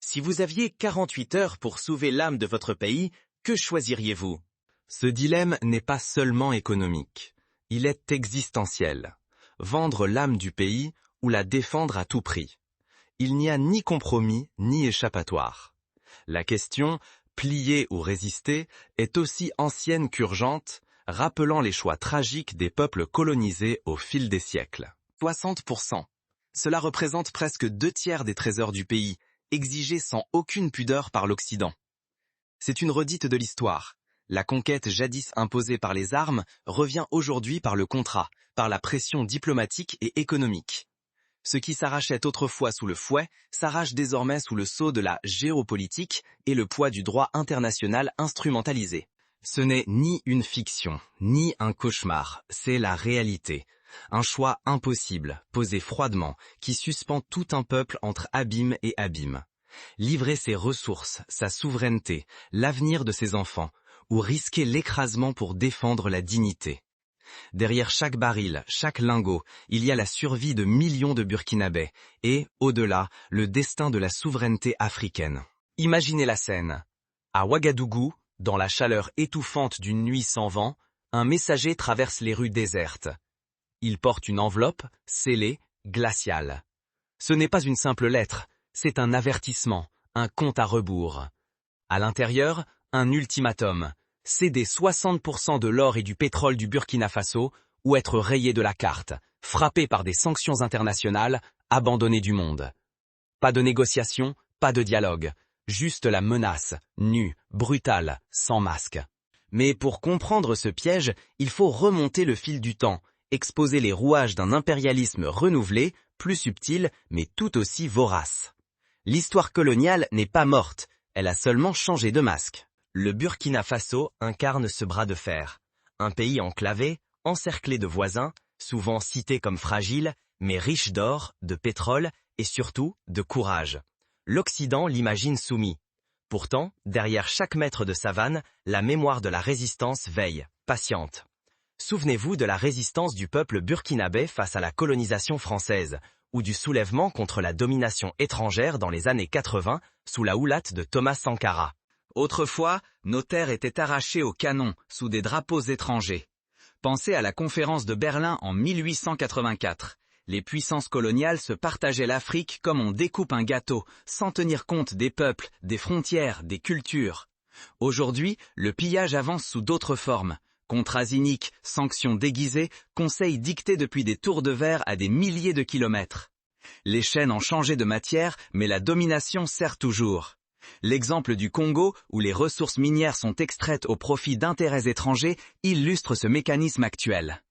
Si vous aviez 48 heures pour sauver l'âme de votre pays, que choisiriez-vous? Ce dilemme n'est pas seulement économique, il est existentiel. Vendre l'âme du pays ou la défendre à tout prix. Il n'y a ni compromis ni échappatoire. La question, plier ou résister, est aussi ancienne qu'urgente, rappelant les choix tragiques des peuples colonisés au fil des siècles. 60%. Cela représente presque 2/3 des trésors du pays, exigés sans aucune pudeur par l'Occident. C'est une redite de l'histoire. La conquête jadis imposée par les armes revient aujourd'hui par le contrat, par la pression diplomatique et économique. Ce qui s'arrachait autrefois sous le fouet s'arrache désormais sous le sceau de la géopolitique et le poids du droit international instrumentalisé. Ce n'est ni une fiction, ni un cauchemar, c'est la réalité. Un choix impossible, posé froidement, qui suspend tout un peuple entre abîme et abîme. Livrer ses ressources, sa souveraineté, l'avenir de ses enfants, ou risquer l'écrasement pour défendre la dignité. Derrière chaque baril, chaque lingot, il y a la survie de millions de Burkinabés et, au-delà, le destin de la souveraineté africaine. Imaginez la scène. À Ouagadougou, dans la chaleur étouffante d'une nuit sans vent, un messager traverse les rues désertes. Il porte une enveloppe, scellée, glaciale. Ce n'est pas une simple lettre, c'est un avertissement, un compte à rebours. À l'intérieur, un ultimatum. Céder 60% de l'or et du pétrole du Burkina Faso ou être rayé de la carte, frappé par des sanctions internationales, abandonné du monde. Pas de négociation, pas de dialogue, juste la menace, nue, brutale, sans masque. Mais pour comprendre ce piège, il faut remonter le fil du temps, exposer les rouages d'un impérialisme renouvelé, plus subtil, mais tout aussi vorace. L'histoire coloniale n'est pas morte, elle a seulement changé de masque. Le Burkina Faso incarne ce bras de fer. Un pays enclavé, encerclé de voisins, souvent cité comme fragile, mais riche d'or, de pétrole et surtout de courage. L'Occident l'imagine soumis. Pourtant, derrière chaque mètre de savane, la mémoire de la résistance veille, patiente. Souvenez-vous de la résistance du peuple burkinabé face à la colonisation française, ou du soulèvement contre la domination étrangère dans les années 80 sous la houlette de Thomas Sankara. Autrefois, nos terres étaient arrachées au canon sous des drapeaux étrangers. Pensez à la conférence de Berlin en 1884. Les puissances coloniales se partageaient l'Afrique comme on découpe un gâteau, sans tenir compte des peuples, des frontières, des cultures. Aujourd'hui, le pillage avance sous d'autres formes. Contrats iniques, sanctions déguisées, conseils dictés depuis des tours de verre à des milliers de kilomètres. Les chaînes ont changé de matière, mais la domination sert toujours. L'exemple du Congo, où les ressources minières sont extraites au profit d'intérêts étrangers, illustre ce mécanisme actuel.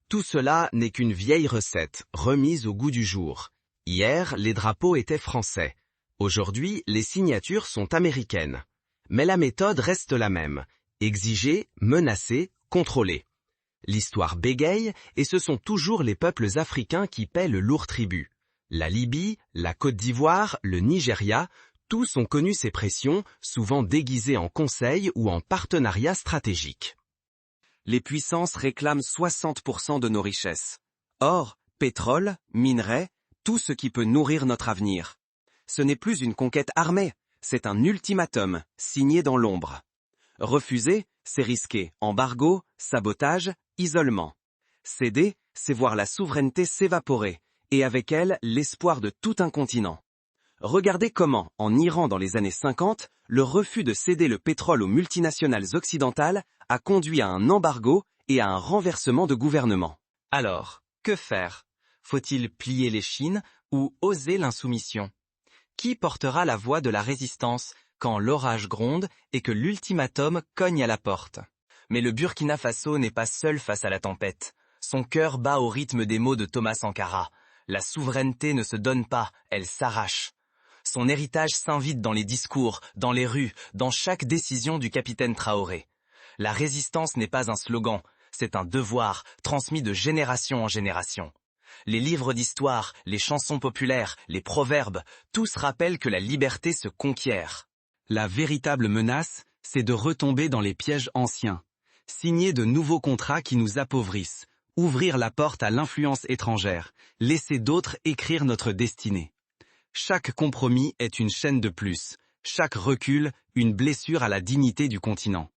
Tout cela n'est qu'une vieille recette, remise au goût du jour. Hier, les drapeaux étaient français. Aujourd'hui, les signatures sont américaines. Mais la méthode reste la même. Exiger, menacer, contrôler. L'histoire bégaye et ce sont toujours les peuples africains qui paient le lourd tribut. La Libye, la Côte d'Ivoire, le Nigeria, tous ont connu ces pressions, souvent déguisées en conseils ou en partenariats stratégiques. Les puissances réclament 60% de nos richesses. Or, pétrole, minerais, tout ce qui peut nourrir notre avenir. Ce n'est plus une conquête armée, c'est un ultimatum, signé dans l'ombre. Refuser, c'est risquer embargo, sabotage, isolement. Céder, c'est voir la souveraineté s'évaporer, et avec elle, l'espoir de tout un continent. Regardez comment, en Iran dans les années 50, le refus de céder le pétrole aux multinationales occidentales a conduit à un embargo et à un renversement de gouvernement. Alors, que faire? Faut-il plier les chines ou oser l'insoumission? Qui portera la voix de la résistance quand l'orage gronde et que l'ultimatum cogne à la porte? Mais le Burkina Faso n'est pas seul face à la tempête. Son cœur bat au rythme des mots de Thomas Sankara. La souveraineté ne se donne pas, elle s'arrache. Son héritage s'invite dans les discours, dans les rues, dans chaque décision du capitaine Traoré. La résistance n'est pas un slogan, c'est un devoir, transmis de génération en génération. Les livres d'histoire, les chansons populaires, les proverbes, tous rappellent que la liberté se conquiert. La véritable menace, c'est de retomber dans les pièges anciens. Signer de nouveaux contrats qui nous appauvrissent, ouvrir la porte à l'influence étrangère, laisser d'autres écrire notre destinée. Chaque compromis est une chaîne de plus, chaque recul, une blessure à la dignité du continent.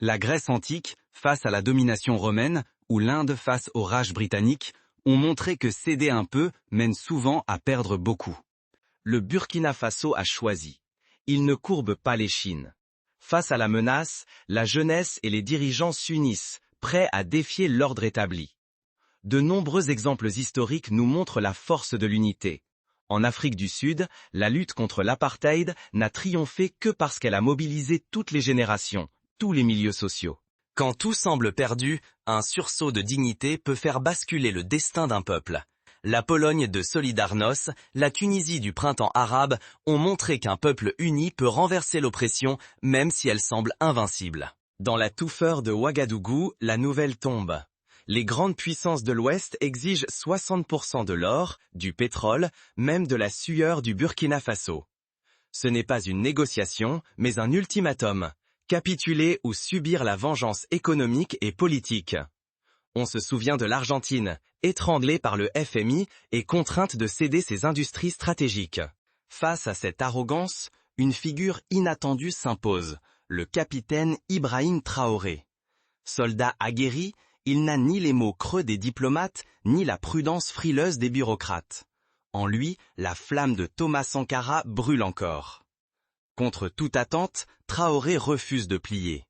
La Grèce antique, face à la domination romaine, ou l'Inde face au Raj britannique, ont montré que céder un peu mène souvent à perdre beaucoup. Le Burkina Faso a choisi. Il ne courbe pas l'échine. Face à la menace, la jeunesse et les dirigeants s'unissent, prêts à défier l'ordre établi. De nombreux exemples historiques nous montrent la force de l'unité. En Afrique du Sud, la lutte contre l'apartheid n'a triomphé que parce qu'elle a mobilisé toutes les générations, tous les milieux sociaux. Quand tout semble perdu, un sursaut de dignité peut faire basculer le destin d'un peuple. La Pologne de Solidarność, la Tunisie du printemps arabe ont montré qu'un peuple uni peut renverser l'oppression même si elle semble invincible. Dans la touffeur de Ouagadougou, la nouvelle tombe. Les grandes puissances de l'Ouest exigent 60% de l'or, du pétrole, même de la sueur du Burkina Faso. Ce n'est pas une négociation, mais un ultimatum. Capituler ou subir la vengeance économique et politique. On se souvient de l'Argentine, étranglée par le FMI et contrainte de céder ses industries stratégiques. Face à cette arrogance, une figure inattendue s'impose, le capitaine Ibrahim Traoré. Soldat aguerri, il n'a ni les mots creux des diplomates, ni la prudence frileuse des bureaucrates. En lui, la flamme de Thomas Sankara brûle encore. Contre toute attente, Traoré refuse de plier.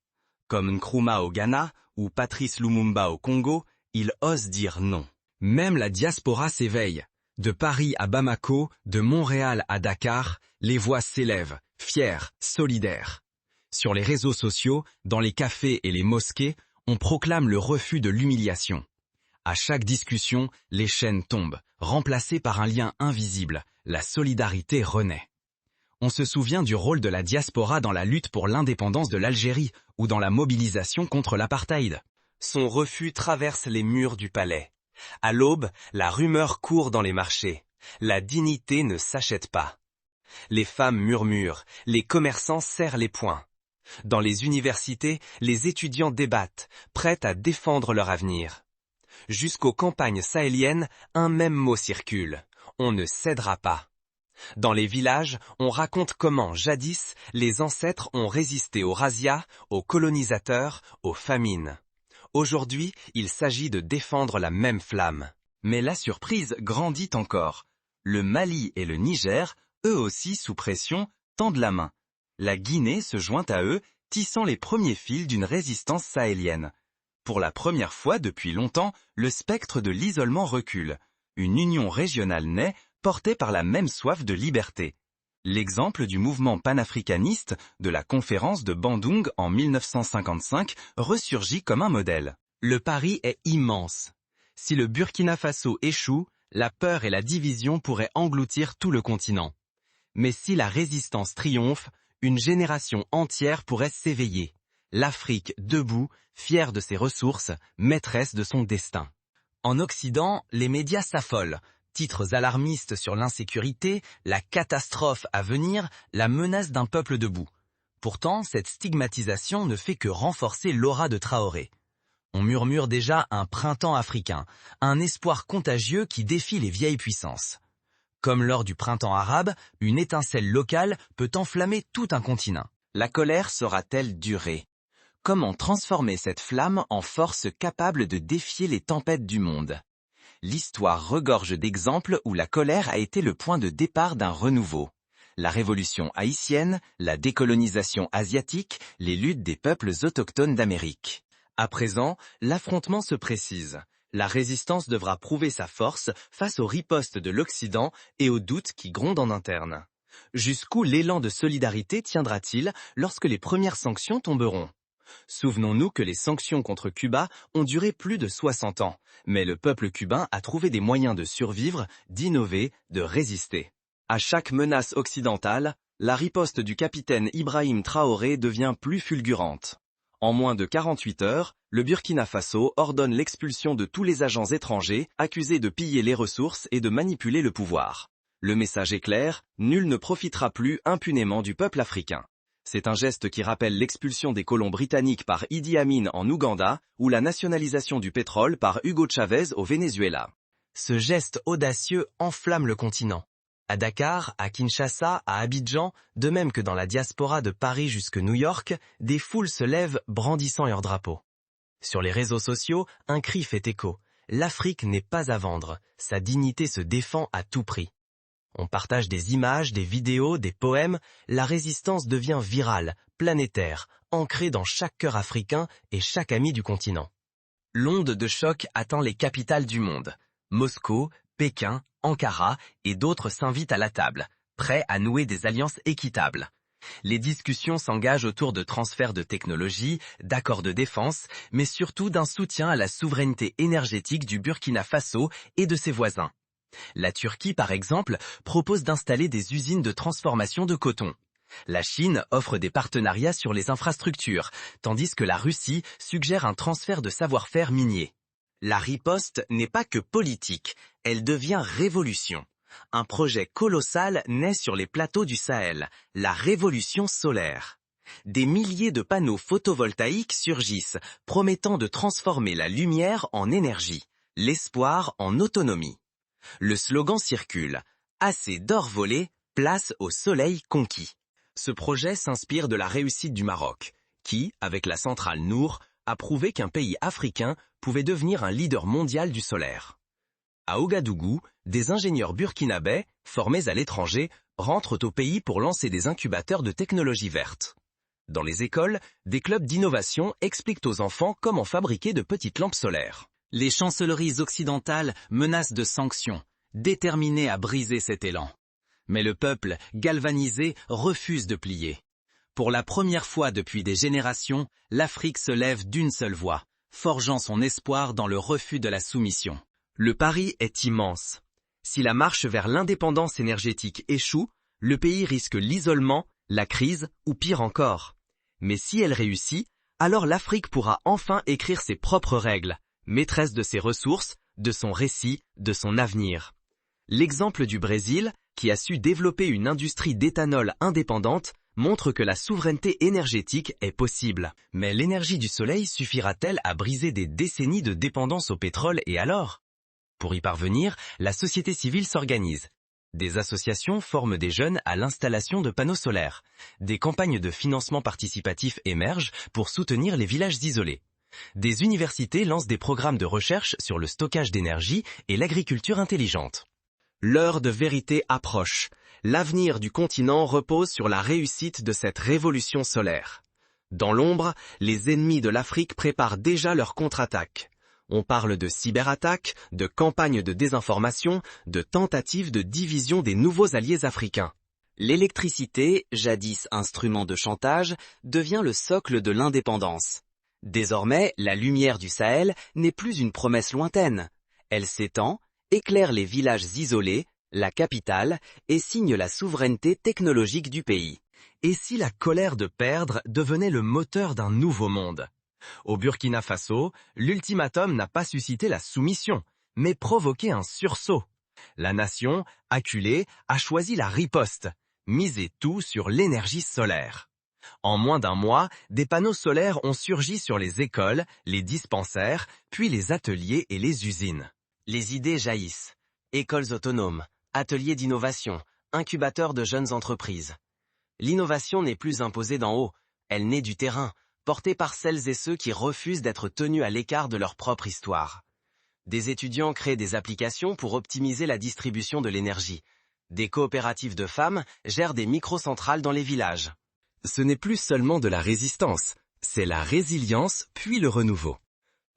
Comme Nkrumah au Ghana ou Patrice Lumumba au Congo, il ose dire non. Même la diaspora s'éveille. De Paris à Bamako, de Montréal à Dakar, les voix s'élèvent, fières, solidaires. Sur les réseaux sociaux, dans les cafés et les mosquées, on proclame le refus de l'humiliation. À chaque discussion, les chaînes tombent, remplacées par un lien invisible, la solidarité renaît. On se souvient du rôle de la diaspora dans la lutte pour l'indépendance de l'Algérie ou dans la mobilisation contre l'apartheid. Son refus traverse les murs du palais. À l'aube, la rumeur court dans les marchés. La dignité ne s'achète pas. Les femmes murmurent, les commerçants serrent les poings. Dans les universités, les étudiants débattent, prêts à défendre leur avenir. Jusqu'aux campagnes sahéliennes, un même mot circule. On ne cédera pas. Dans les villages, on raconte comment, jadis, les ancêtres ont résisté aux razzias, aux colonisateurs, aux famines. Aujourd'hui, il s'agit de défendre la même flamme. Mais la surprise grandit encore. Le Mali et le Niger, eux aussi sous pression, tendent la main. La Guinée se joint à eux, tissant les premiers fils d'une résistance sahélienne. Pour la première fois depuis longtemps, le spectre de l'isolement recule. Une union régionale naît, portée par la même soif de liberté. L'exemple du mouvement panafricaniste de la conférence de Bandung en 1955 ressurgit comme un modèle. Le pari est immense. Si le Burkina Faso échoue, la peur et la division pourraient engloutir tout le continent. Mais si la résistance triomphe, une génération entière pourrait s'éveiller. L'Afrique debout, fière de ses ressources, maîtresse de son destin. En Occident, les médias s'affolent. Titres alarmistes sur l'insécurité, la catastrophe à venir, la menace d'un peuple debout. Pourtant, cette stigmatisation ne fait que renforcer l'aura de Traoré. On murmure déjà un printemps africain, un espoir contagieux qui défie les vieilles puissances. Comme lors du printemps arabe, une étincelle locale peut enflammer tout un continent. La colère saura-t-elle durer? Comment transformer cette flamme en force capable de défier les tempêtes du monde? L'histoire regorge d'exemples où la colère a été le point de départ d'un renouveau. La révolution haïtienne, la décolonisation asiatique, les luttes des peuples autochtones d'Amérique. À présent, l'affrontement se précise. La résistance devra prouver sa force face aux ripostes de l'Occident et aux doutes qui grondent en interne. Jusqu'où l'élan de solidarité tiendra-t-il lorsque les premières sanctions tomberont? Souvenons-nous que les sanctions contre Cuba ont duré plus de 60 ans, mais le peuple cubain a trouvé des moyens de survivre, d'innover, de résister. À chaque menace occidentale, la riposte du capitaine Ibrahim Traoré devient plus fulgurante. En moins de 48 heures, le Burkina Faso ordonne l'expulsion de tous les agents étrangers accusés de piller les ressources et de manipuler le pouvoir. Le message est clair, nul ne profitera plus impunément du peuple africain. C'est un geste qui rappelle l'expulsion des colons britanniques par Idi Amin en Ouganda ou la nationalisation du pétrole par Hugo Chavez au Venezuela. Ce geste audacieux enflamme le continent. À Dakar, à Kinshasa, à Abidjan, de même que dans la diaspora de Paris jusque New York, des foules se lèvent brandissant leurs drapeaux. Sur les réseaux sociaux, un cri fait écho. L'Afrique n'est pas à vendre, sa dignité se défend à tout prix. On partage des images, des vidéos, des poèmes, la résistance devient virale, planétaire, ancrée dans chaque cœur africain et chaque ami du continent. L'onde de choc atteint les capitales du monde. Moscou, Pékin, Ankara et d'autres s'invitent à la table, prêts à nouer des alliances équitables. Les discussions s'engagent autour de transferts de technologies, d'accords de défense, mais surtout d'un soutien à la souveraineté énergétique du Burkina Faso et de ses voisins. La Turquie, par exemple, propose d'installer des usines de transformation de coton. La Chine offre des partenariats sur les infrastructures, tandis que la Russie suggère un transfert de savoir-faire minier. La riposte n'est pas que politique, elle devient révolution. Un projet colossal naît sur les plateaux du Sahel, la révolution solaire. Des milliers de panneaux photovoltaïques surgissent, promettant de transformer la lumière en énergie, l'espoir en autonomie. Le slogan circule « Assez d'or volé, place au soleil conquis ». Ce projet s'inspire de la réussite du Maroc, qui, avec la centrale Nour, a prouvé qu'un pays africain pouvait devenir un leader mondial du solaire. À Ouagadougou, des ingénieurs burkinabés, formés à l'étranger, rentrent au pays pour lancer des incubateurs de technologie verte. Dans les écoles, des clubs d'innovation expliquent aux enfants comment fabriquer de petites lampes solaires. Les chancelleries occidentales menacent de sanctions, déterminées à briser cet élan. Mais le peuple, galvanisé, refuse de plier. Pour la première fois depuis des générations, l'Afrique se lève d'une seule voix, forgeant son espoir dans le refus de la soumission. Le pari est immense. Si la marche vers l'indépendance énergétique échoue, le pays risque l'isolement, la crise ou pire encore. Mais si elle réussit, alors l'Afrique pourra enfin écrire ses propres règles, maîtresse de ses ressources, de son récit, de son avenir. L'exemple du Brésil, qui a su développer une industrie d'éthanol indépendante, montre que la souveraineté énergétique est possible. Mais l'énergie du soleil suffira-t-elle à briser des décennies de dépendance au pétrole et alors ? Pour y parvenir, la société civile s'organise. Des associations forment des jeunes à l'installation de panneaux solaires. Des campagnes de financement participatif émergent pour soutenir les villages isolés. Des universités lancent des programmes de recherche sur le stockage d'énergie et l'agriculture intelligente. L'heure de vérité approche. L'avenir du continent repose sur la réussite de cette révolution solaire. Dans l'ombre, les ennemis de l'Afrique préparent déjà leur contre-attaque. On parle de cyberattaques, de campagnes de désinformation, de tentatives de division des nouveaux alliés africains. L'électricité, jadis instrument de chantage, devient le socle de l'indépendance. Désormais, la lumière du Sahel n'est plus une promesse lointaine. Elle s'étend, éclaire les villages isolés, la capitale, et signe la souveraineté technologique du pays. Et si la colère de perdre devenait le moteur d'un nouveau monde ? Au Burkina Faso, l'ultimatum n'a pas suscité la soumission, mais provoqué un sursaut. La nation, acculée, a choisi la riposte, miser tout sur l'énergie solaire. En moins d'un mois, des panneaux solaires ont surgi sur les écoles, les dispensaires, puis les ateliers et les usines. Les idées jaillissent. Écoles autonomes, ateliers d'innovation, incubateurs de jeunes entreprises. L'innovation n'est plus imposée d'en haut, elle naît du terrain, portée par celles et ceux qui refusent d'être tenus à l'écart de leur propre histoire. Des étudiants créent des applications pour optimiser la distribution de l'énergie. Des coopératives de femmes gèrent des microcentrales dans les villages. Ce n'est plus seulement de la résistance, c'est la résilience puis le renouveau.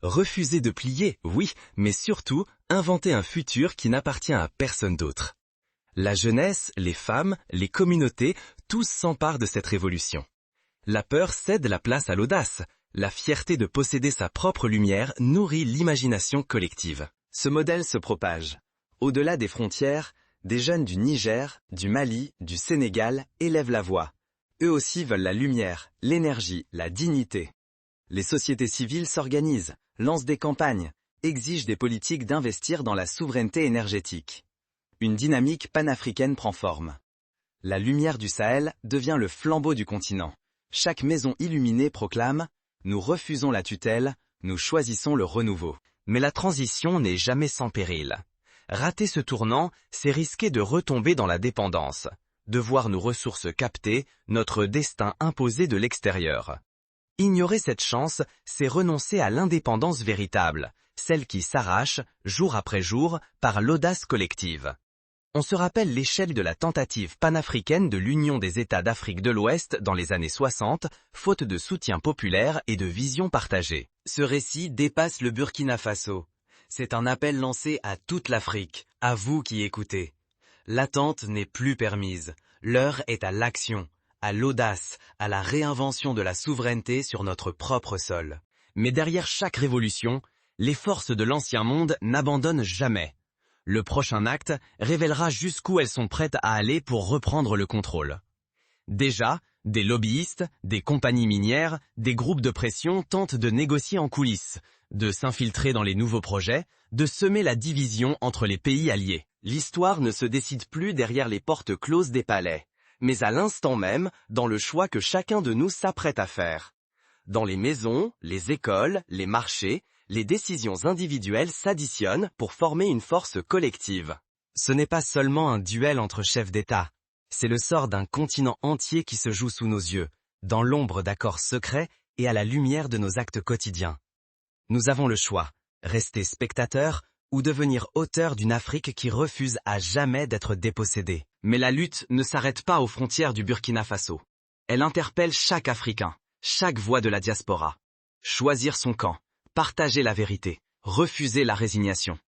Refuser de plier, oui, mais surtout inventer un futur qui n'appartient à personne d'autre. La jeunesse, les femmes, les communautés, tous s'emparent de cette révolution. La peur cède la place à l'audace. La fierté de posséder sa propre lumière nourrit l'imagination collective. Ce modèle se propage. Au-delà des frontières, des jeunes du Niger, du Mali, du Sénégal élèvent la voix. Eux aussi veulent la lumière, l'énergie, la dignité. Les sociétés civiles s'organisent, lancent des campagnes, exigent des politiques d'investir dans la souveraineté énergétique. Une dynamique panafricaine prend forme. La lumière du Sahel devient le flambeau du continent. Chaque maison illuminée proclame « Nous refusons la tutelle, nous choisissons le renouveau ». Mais la transition n'est jamais sans péril. Rater ce tournant, c'est risquer de retomber dans la dépendance, de voir nos ressources captées, notre destin imposé de l'extérieur. Ignorer cette chance, c'est renoncer à l'indépendance véritable, celle qui s'arrache, jour après jour, par l'audace collective. On se rappelle l'échelle de la tentative panafricaine de l'Union des États d'Afrique de l'Ouest dans les années 60, faute de soutien populaire et de vision partagée. Ce récit dépasse le Burkina Faso. C'est un appel lancé à toute l'Afrique, à vous qui écoutez. L'attente n'est plus permise, l'heure est à l'action, à l'audace, à la réinvention de la souveraineté sur notre propre sol. Mais derrière chaque révolution, les forces de l'ancien monde n'abandonnent jamais. Le prochain acte révélera jusqu'où elles sont prêtes à aller pour reprendre le contrôle. Déjà, des lobbyistes, des compagnies minières, des groupes de pression tentent de négocier en coulisses, de s'infiltrer dans les nouveaux projets, de semer la division entre les pays alliés. L'histoire ne se décide plus derrière les portes closes des palais, mais à l'instant même dans le choix que chacun de nous s'apprête à faire. Dans les maisons, les écoles, les marchés, les décisions individuelles s'additionnent pour former une force collective. Ce n'est pas seulement un duel entre chefs d'État, c'est le sort d'un continent entier qui se joue sous nos yeux, dans l'ombre d'accords secrets et à la lumière de nos actes quotidiens. Nous avons le choix, rester spectateurs ou devenir auteurs d'une Afrique qui refuse à jamais d'être dépossédée. Mais la lutte ne s'arrête pas aux frontières du Burkina Faso. Elle interpelle chaque Africain, chaque voix de la diaspora. Choisir son camp, partager la vérité, refuser la résignation.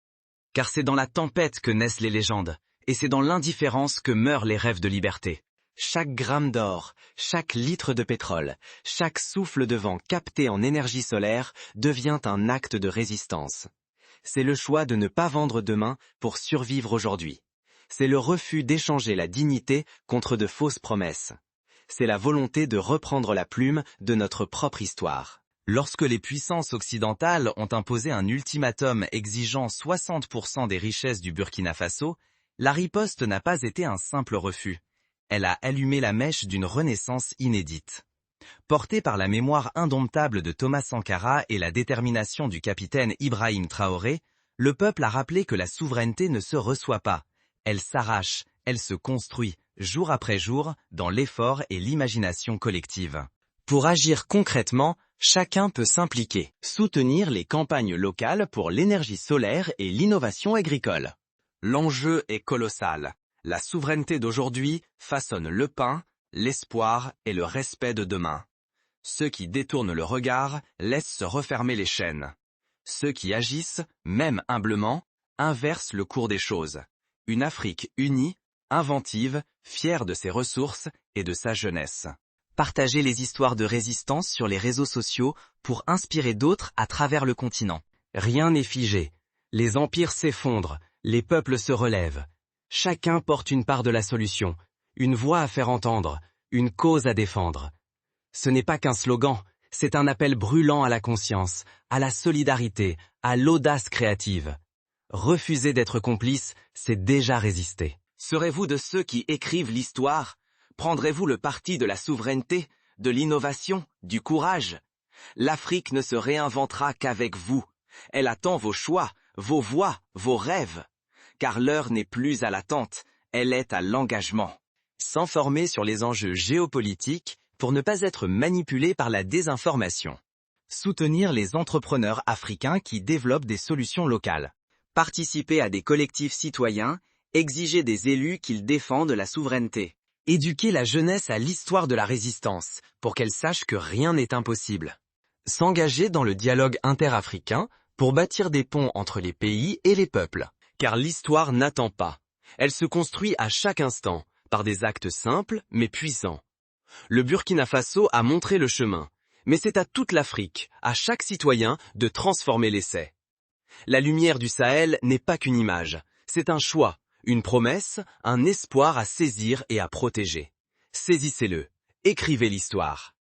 Car c'est dans la tempête que naissent les légendes, et c'est dans l'indifférence que meurent les rêves de liberté. Chaque gramme d'or, chaque litre de pétrole, chaque souffle de vent capté en énergie solaire devient un acte de résistance. C'est le choix de ne pas vendre demain pour survivre aujourd'hui. C'est le refus d'échanger la dignité contre de fausses promesses. C'est la volonté de reprendre la plume de notre propre histoire. Lorsque les puissances occidentales ont imposé un ultimatum exigeant 60% des richesses du Burkina Faso, la riposte n'a pas été un simple refus. Elle a allumé la mèche d'une renaissance inédite. Portée par la mémoire indomptable de Thomas Sankara et la détermination du capitaine Ibrahim Traoré, le peuple a rappelé que la souveraineté ne se reçoit pas. Elle s'arrache, elle se construit, jour après jour, dans l'effort et l'imagination collective. Pour agir concrètement, chacun peut s'impliquer, soutenir les campagnes locales pour l'énergie solaire et l'innovation agricole. L'enjeu est colossal. La souveraineté d'aujourd'hui façonne le pain, l'espoir et le respect de demain. Ceux qui détournent le regard laissent se refermer les chaînes. Ceux qui agissent, même humblement, inversent le cours des choses. Une Afrique unie, inventive, fière de ses ressources et de sa jeunesse. Partagez les histoires de résistance sur les réseaux sociaux pour inspirer d'autres à travers le continent. Rien n'est figé. Les empires s'effondrent, les peuples se relèvent. Chacun porte une part de la solution, une voix à faire entendre, une cause à défendre. Ce n'est pas qu'un slogan, c'est un appel brûlant à la conscience, à la solidarité, à l'audace créative. Refuser d'être complice, c'est déjà résister. Serez-vous de ceux qui écrivent l'histoire ? Prendrez-vous le parti de la souveraineté, de l'innovation, du courage ? L'Afrique ne se réinventera qu'avec vous. Elle attend vos choix, vos voix, vos rêves. Car l'heure n'est plus à l'attente, elle est à l'engagement. S'informer sur les enjeux géopolitiques pour ne pas être manipulé par la désinformation. Soutenir les entrepreneurs africains qui développent des solutions locales. Participer à des collectifs citoyens, exiger des élus qu'ils défendent la souveraineté. Éduquer la jeunesse à l'histoire de la résistance, pour qu'elle sache que rien n'est impossible. S'engager dans le dialogue interafricain pour bâtir des ponts entre les pays et les peuples. Car l'histoire n'attend pas. Elle se construit à chaque instant, par des actes simples mais puissants. Le Burkina Faso a montré le chemin, mais c'est à toute l'Afrique, à chaque citoyen, de transformer l'essai. La lumière du Sahel n'est pas qu'une image, c'est un choix, une promesse, un espoir à saisir et à protéger. Saisissez-le, écrivez l'histoire.